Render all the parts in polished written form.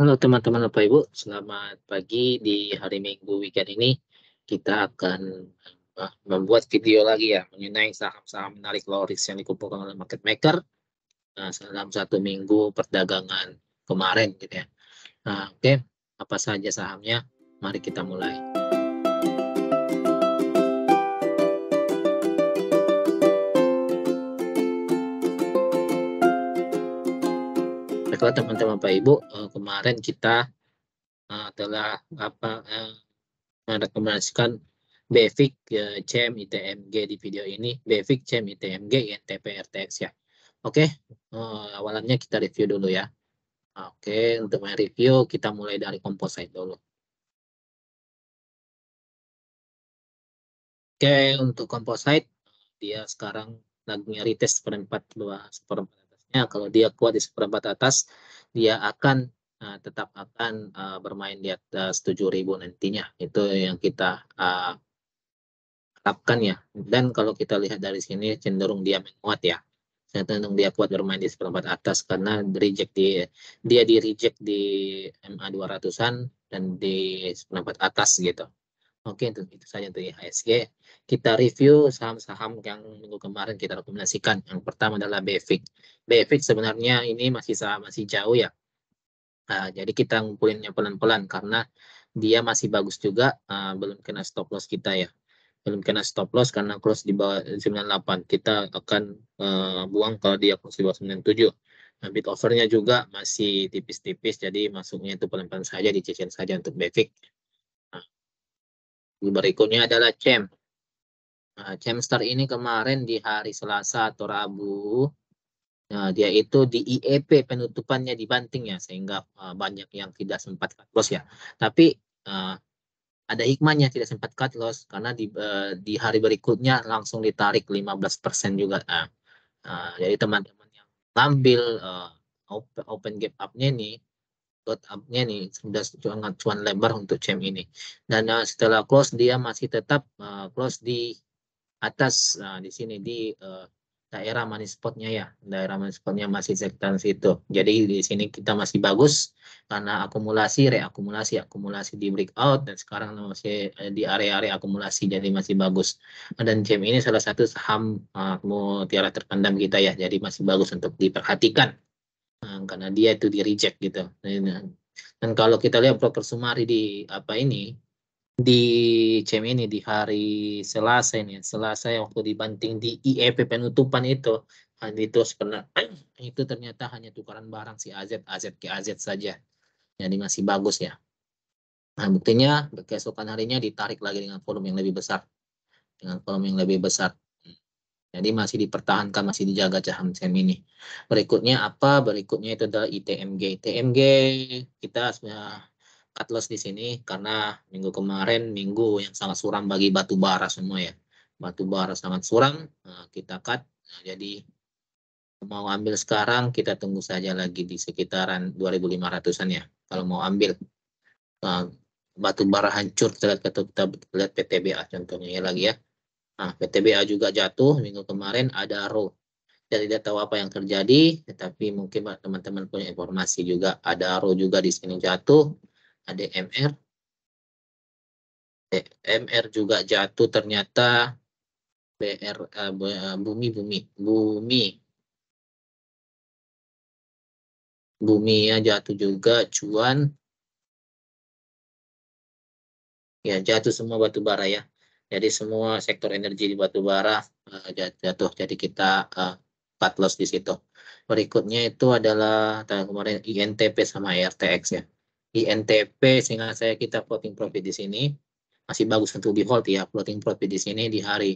Halo teman-teman Bapak Ibu, selamat pagi. Di hari Minggu weekend ini kita akan membuat video lagi ya mengenai saham-saham menarik low risk yang dikumpulkan oleh market maker dalam satu minggu perdagangan kemarin gitu ya. Oke, apa saja sahamnya? Mari kita mulai. Baiklah teman-teman Bapak Ibu, kemarin kita telah merekomendasikan BEFIK, CEM, ITMG di video ini. BEFIK, CEM, ITMG, INTP, RTX ya. Oke, awalannya kita review dulu ya. Oke, untuk review kita mulai dari composite dulu. Oke, untuk composite dia sekarang lagi retest seperempat atasnya. Kalau dia kuat di seperempat atas, dia akan tetap akan bermain di atas 7.000 nantinya. Itu yang kita harapkan ya. Dan kalau kita lihat dari sini cenderung dia menguat ya. Cenderung dia kuat bermain di seperempat atas karena dia di reject di MA 200-an dan di seperempat atas gitu. Oke, itu saja untuk IHSG. Kita review saham-saham yang minggu kemarin kita rekomendasikan. Yang pertama adalah BEFIK. BEFIK sebenarnya ini masih jauh ya. Jadi kita ngumpulinnya pelan-pelan karena dia masih bagus juga, belum kena stop loss kita ya. Belum kena stop loss karena close di bawah 98. Kita akan buang kalau dia close di bawah 97. Nah, bid offernya juga masih tipis-tipis, jadi masuknya itu pelan-pelan saja, dicicil saja untuk BEFIK. Nah, berikutnya adalah CEM. CEMSTAR ini kemarin di hari Selasa atau Rabu, dia itu di IEP penutupannya dibanting ya, sehingga banyak yang tidak sempat cut loss ya. Tapi ada hikmahnya tidak sempat cut loss karena di hari berikutnya langsung ditarik 15% juga. Jadi teman-teman yang ngambil open gap up-nya nih, dot up-nya nih sudah sangat cuan lebar untuk CEM ini. Dan setelah close dia masih tetap close di atas, di sini di daerah money spotnya ya, daerah money spotnya masih sektor situ. Jadi di sini kita masih bagus karena akumulasi di breakout dan sekarang masih di area-area akumulasi, jadi masih bagus. Dan CEM ini salah satu saham mutiara terpendam kita ya, jadi masih bagus untuk diperhatikan karena dia itu di reject gitu. Dan kalau kita lihat broker sumari di di CEM ini di hari Selasa ini, Selasa yang waktu dibanting di IEP penutupan itu sebenarnya itu ternyata hanya tukaran barang si AZ ke AZ saja, jadi masih bagus ya. Nah, buktinya keesokan harinya ditarik lagi dengan volume yang lebih besar, jadi masih dipertahankan, masih dijaga saham CEM ini. Berikutnya itu adalah ITMG. ITMG kita sudah cut loss di sini karena minggu kemarin minggu yang sangat suram bagi batu bara semua ya. Batu bara sangat suram, kita cut. Jadi mau ambil sekarang kita tunggu saja lagi di sekitaran 2.500-an ya. Kalau mau ambil batu bara hancur, kita lihat PTBA contohnya ya lagi ya. PTBA juga jatuh minggu kemarin, ada RO. Saya tidak tahu apa yang terjadi, tetapi mungkin teman-teman punya informasi juga. Ada RO juga di sini jatuh, ada MR juga jatuh ternyata. Bumi ya jatuh juga, cuan ya jatuh semua batu bara ya. Jadi semua sektor energi di batu bara jatuh. Jadi kita cut loss di situ. Berikutnya itu adalah kemarin INTP sama RTX ya. INTP sehingga kita floating profit di sini masih bagus untuk di hold ya. Floating profit di sini di hari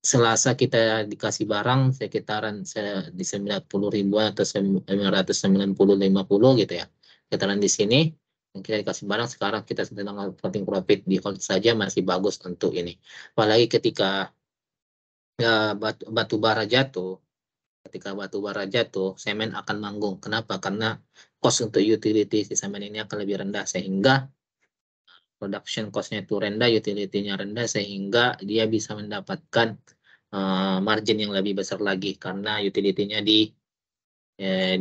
Selasa kita dikasih barang sekitaran di 90 ribuan atau 990-50 gitu ya. Sekitaran di sini kita dikasih barang, sekarang kita sedang floating profit, di hold saja masih bagus untuk ini. Apalagi ketika batu bara jatuh, semen akan manggung. Kenapa? Karena cost untuk utility si semen ini akan lebih rendah, sehingga production cost-nya itu rendah, utility-nya rendah, sehingga dia bisa mendapatkan margin yang lebih besar lagi karena utility-nya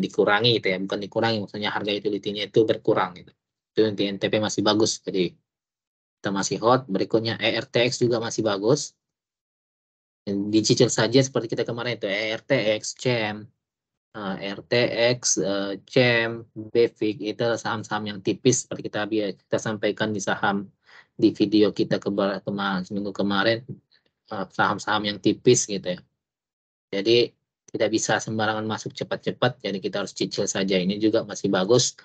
dikurangi gitu ya, bukan dikurangi, maksudnya harga utility-nya itu berkurang gitu. Itu di NTP masih bagus, jadi kita masih hot. Berikutnya ERTX juga masih bagus. Dicicil saja seperti kita kemarin itu ERTX, CEM, RTX, CEM, BEFIK itu saham-saham yang tipis seperti kita sampaikan di saham di video kita seminggu kemarin, saham-saham yang tipis gitu ya. Jadi tidak bisa sembarangan masuk cepat-cepat, jadi kita harus cicil saja. Ini juga masih bagus,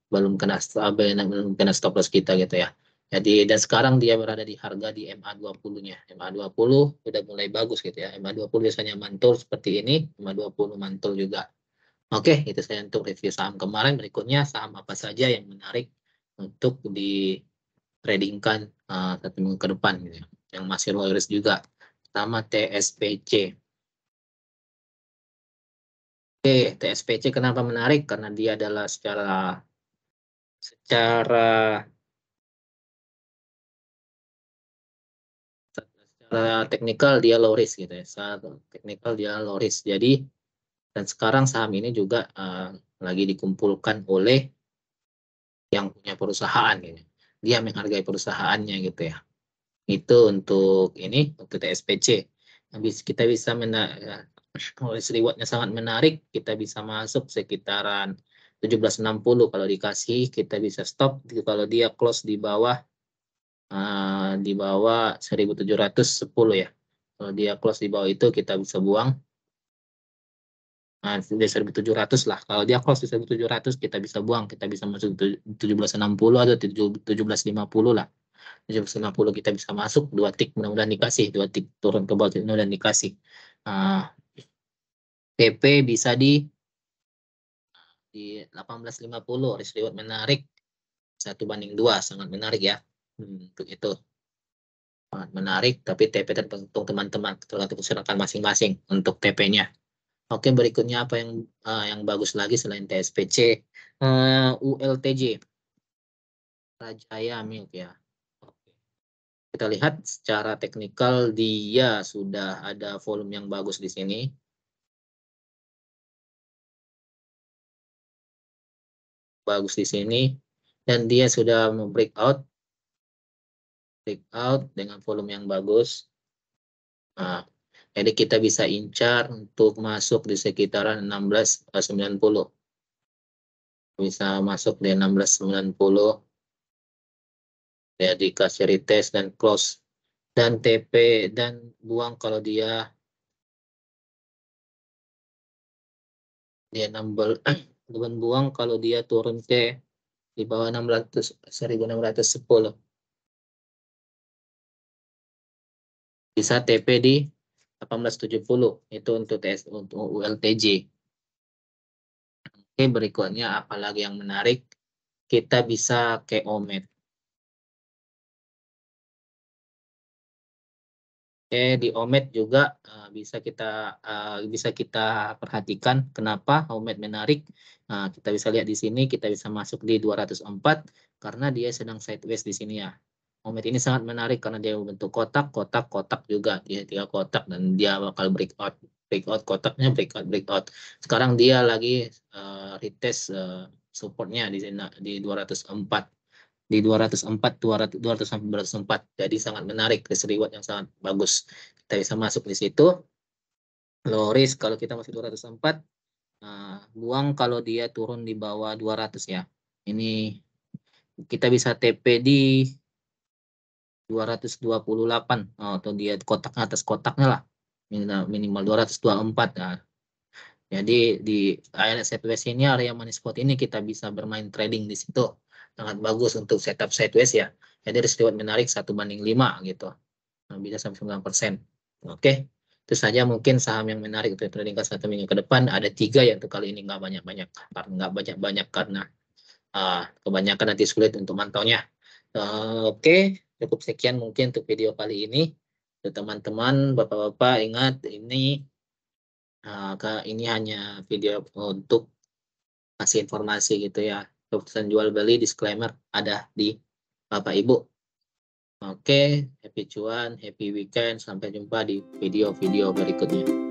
belum kena stop loss kita gitu ya. Jadi dan sekarang dia berada di harga di MA20-nya. MA20 udah mulai bagus gitu ya. MA20 biasanya mantul seperti ini, MA20 mantul juga. Oke, itu saya untuk review saham kemarin. Berikutnya saham apa saja yang menarik untuk di tradingkan satu minggu ke depan gitu ya. Yang masih low risk juga. Pertama TSPC. Oke, TSPC kenapa menarik? Karena dia adalah secara teknikal dia low risk gitu ya. Secara teknikal dia low risk. Jadi dan sekarang saham ini juga lagi dikumpulkan oleh yang punya perusahaan gitu. Dia menghargai perusahaannya gitu ya. Itu untuk untuk TSPC. Kita bisa rewardnya sangat menarik. Kita bisa masuk sekitaran 1760 kalau dikasih, kita bisa stop kalau dia close di bawah 1710 ya. Kalau dia close di bawah itu kita bisa buang. Di 1700 lah. Kalau dia close di 1700 kita bisa buang. Kita bisa masuk 1760 atau 1750 lah. 1750 kita bisa masuk, 2 tick mudah-mudahan dikasih, 2 tick turun ke bawah mudah-mudahan dikasih. TP bisa di 1850, risk reward menarik 1:2, sangat menarik ya. Untuk itu sangat menarik, tapi TP tergantung teman-teman, tergantung silakan masing-masing untuk TP-nya. Oke, berikutnya apa yang bagus lagi selain TSPC? ULTJ, Rajaya Milk ya. Kita lihat secara teknikal dia sudah ada volume yang bagus di sini. Bagus di sini dan dia sudah breakout dengan volume yang bagus. Jadi kita bisa incar untuk masuk di sekitaran 1690. Bisa masuk di 1690. Ya dikasih retest dan close dan TP dan buang kalau dia buang kalau dia turun ke di bawah 1610. Bisa TP di 1870 itu untuk ULTJ. Oke, berikutnya apalagi yang menarik, kita bisa ke OMED. Di OMED juga bisa kita perhatikan kenapa OMED menarik. Kita bisa lihat di sini, kita bisa masuk di 204 karena dia sedang sideways di sini ya. OMED ini sangat menarik karena dia bentuk kotak juga, dia 3 kotak dan dia bakal breakout kotaknya, breakout. Sekarang dia lagi retest supportnya di 204. Di 204, 204. Jadi sangat menarik, risk reward yang sangat bagus. Kita bisa masuk di situ. Low risk kalau kita masih 204, buang kalau dia turun di bawah 200 ya. Ini kita bisa TP di 228 atau dia kotaknya atas kotaknya lah. Minimal 224. Nah, jadi di area sideways ini, area money spot ini kita bisa bermain trading di situ. Sangat bagus untuk setup sideways ya. Jadi risk reward menarik 1:5 gitu. Bisa sampai 9%. Oke. Itu saja mungkin saham yang menarik untuk trading ke 1 minggu ke depan. Ada 3 ya untuk kali ini, nggak banyak karena kebanyakan nanti sulit untuk mantaunya. Oke, cukup sekian mungkin untuk video kali ini. Teman-teman, bapak-bapak ingat ini hanya video untuk kasih informasi gitu ya. Keputusan jual beli disclaimer ada di Bapak Ibu. Oke, happy cuan, happy weekend. Sampai jumpa di video-video berikutnya.